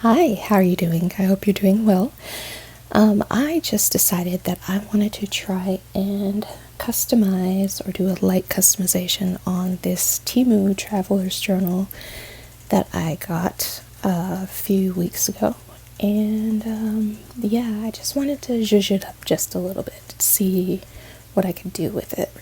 Hi, how are you doing? I hope you're doing well. I just decided that I wanted to try and customize or do a light customization on this Temu Traveler's Journal that I got a few weeks ago. And yeah, I just wanted to zhuzh it up just a little bit to see what I could do with it.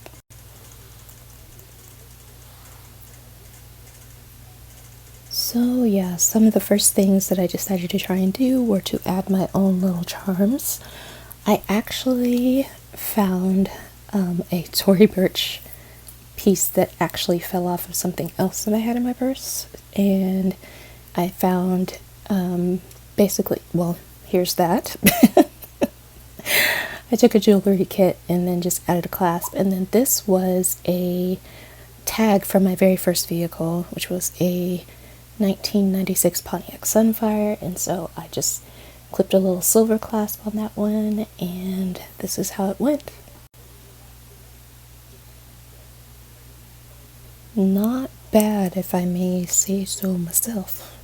So yeah, some of the first things that I decided to try and do were to add my own little charms. I actually found a Tory Burch piece that actually fell off of something else that I had in my purse, and I found basically, well, here's that. I took a jewelry kit and then just added a clasp, and then this was a tag from my very first vehicle, which was a 1996 Pontiac Sunfire, and so I just clipped a little silver clasp on that one, and this is how it went. Not bad, if I may say so myself.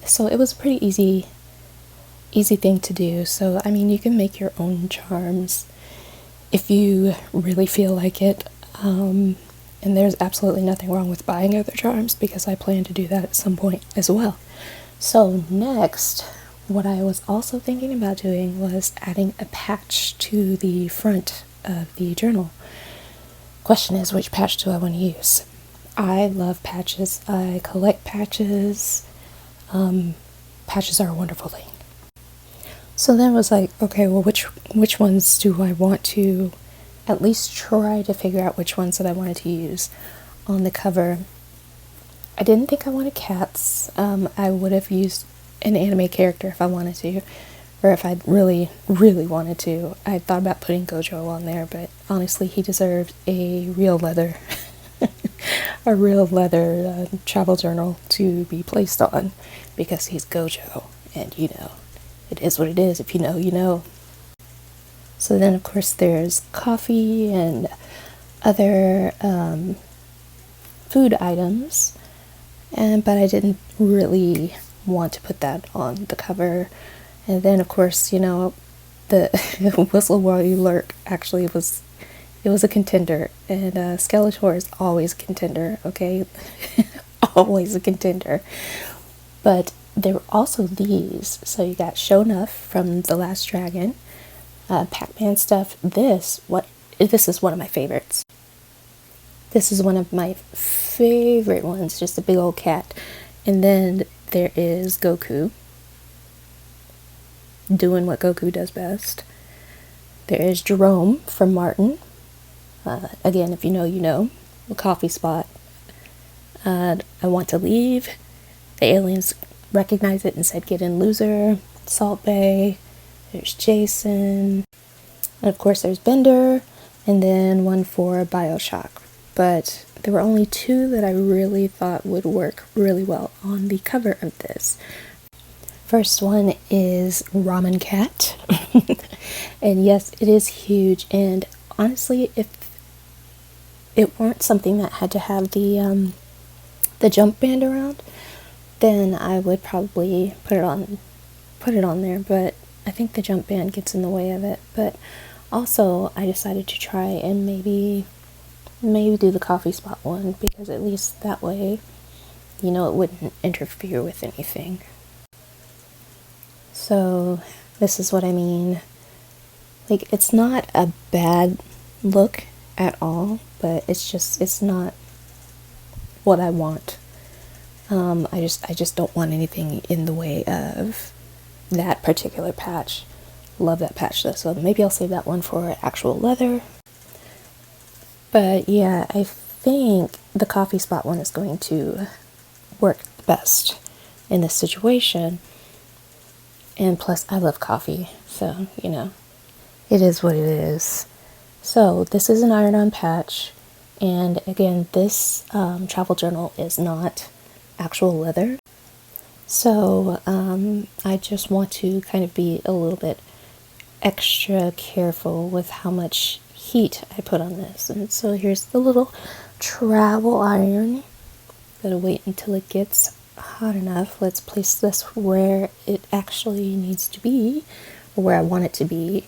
So it was a pretty easy thing to do. So I mean, you can make your own charms if you really feel like it. And there's absolutely nothing wrong with buying other charms because I plan to do that at some point as well. So next, what I was also thinking about doing was adding a patch to the front of the journal. Question is, which patch do I want to use? I love patches. I collect patches. Patches are a wonderful thing. So then it was like, okay, well, which ones do I want to at least try to figure out which ones that I wanted to use on the cover? I didn't think I wanted cats. I would have used an anime character if I wanted to, or if I really wanted to. I thought about putting Gojo on there, but honestly, he deserved a real leather, a real leather travel journal to be placed on because he's Gojo, and you know, it is what it is. If you know, you know. So then, of course, there's coffee and other food items, but I didn't really want to put that on the cover. And then, of course, you know, the Whistle-While-You Lurk actually was a contender, and Skeletor is always a contender, okay? Always a contender. But there were also these. So you got Sho'nuff from The Last Dragon, Pac-Man stuff. This is one of my favorites. This is one of my favorite ones, just a big old cat. And then there is Goku, doing what Goku does best. There is Jerome from Martin. Again, if you know, you know. A coffee spot. I Want to Leave. The aliens recognized it and said, "Get in, loser." Salt Bay. There's Jason. And of course, there's Bender. And then one for Bioshock. But there were only two that I really thought would work really well on the cover of this. First one is Ramen Cat. And yes, it is huge. And honestly, if it weren't something that had to have the jump band around, then I would probably put it on there. But I think the jump band gets in the way of it. But also, I decided to try and maybe do the coffee spot one, because at least that way, you know, it wouldn't interfere with anything. So this is what I mean. Like, it's not a bad look at all, but it's not what I want. I just don't want anything in the way of that particular patch. Love that patch though, so maybe I'll save that one for actual leather. But yeah, I think the coffee spot one is going to work best in this situation. And plus, I love coffee, so, you know, it is what it is. So this is an iron-on patch, and again, this travel journal is not actual leather. So I just want to kind of be a little bit extra careful with how much heat I put on this. And so here's the little travel iron. Gotta wait until it gets hot enough, let's place this where it actually needs to be, or where I want it to be,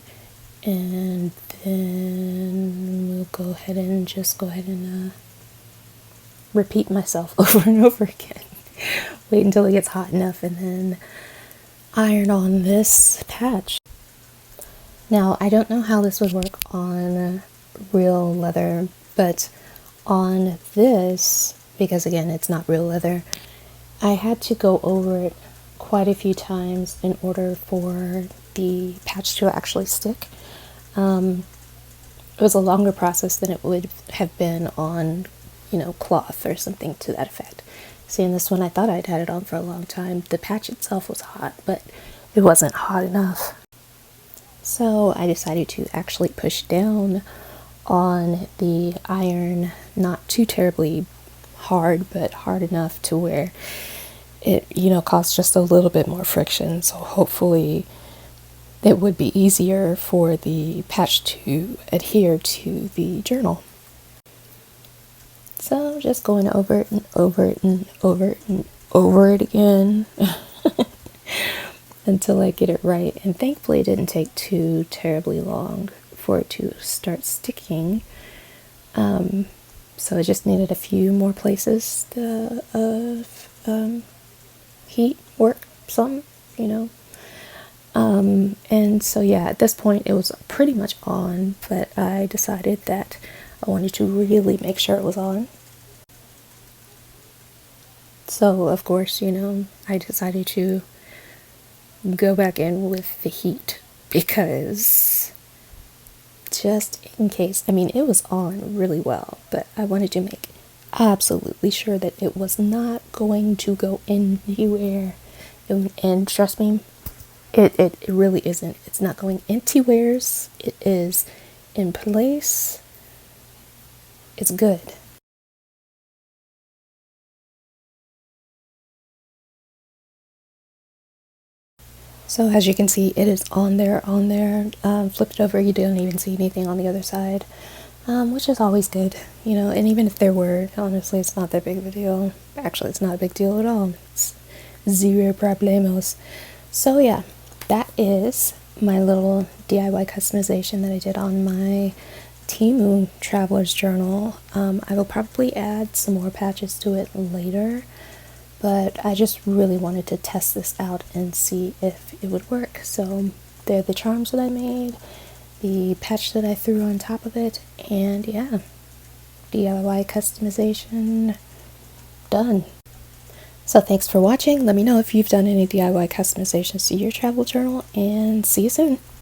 and then we'll go ahead and repeat myself over and over again. Wait until it gets hot enough and then iron on this patch. Now, I don't know how this would work on real leather, but on this, because again, it's not real leather, I had to go over it quite a few times in order for the patch to actually stick. It was a longer process than it would have been on, cloth or something to that effect. See, in this one, I thought I'd had it on for a long time. The patch itself was hot, but it wasn't hot enough. So I decided to actually push down on the iron, not too terribly hard, but hard enough to where it, caused just a little bit more friction. So hopefully it would be easier for the patch to adhere to the journal. So just going over it and over it and over it and over it again until I get it right. And thankfully it didn't take too terribly long for it to start sticking. So I just needed a few more places of heat, work, some, and so yeah, at this point it was pretty much on, but I decided that I wanted to really make sure it was on. So of course, I decided to go back in with the heat because just in case, it was on really well, but I wanted to make absolutely sure that it was not going to go anywhere. And trust me, it really isn't. It's not going anywheres. It is in place. It's good. So as you can see, it is on there. Flip it over, you don't even see anything on the other side, which is always good, and even if there were, honestly, it's not that big of a deal. Actually, it's not a big deal at all. It's zero problemos. So yeah, that is my little DIY customization that I did on my Temu Traveler's Journal. I will probably add some more patches to it later, but I just really wanted to test this out and see if it would work. So they're the charms that I made, the patch that I threw on top of it, and yeah, DIY customization done. So thanks for watching. Let me know if you've done any DIY customizations to your travel journal, and see you soon.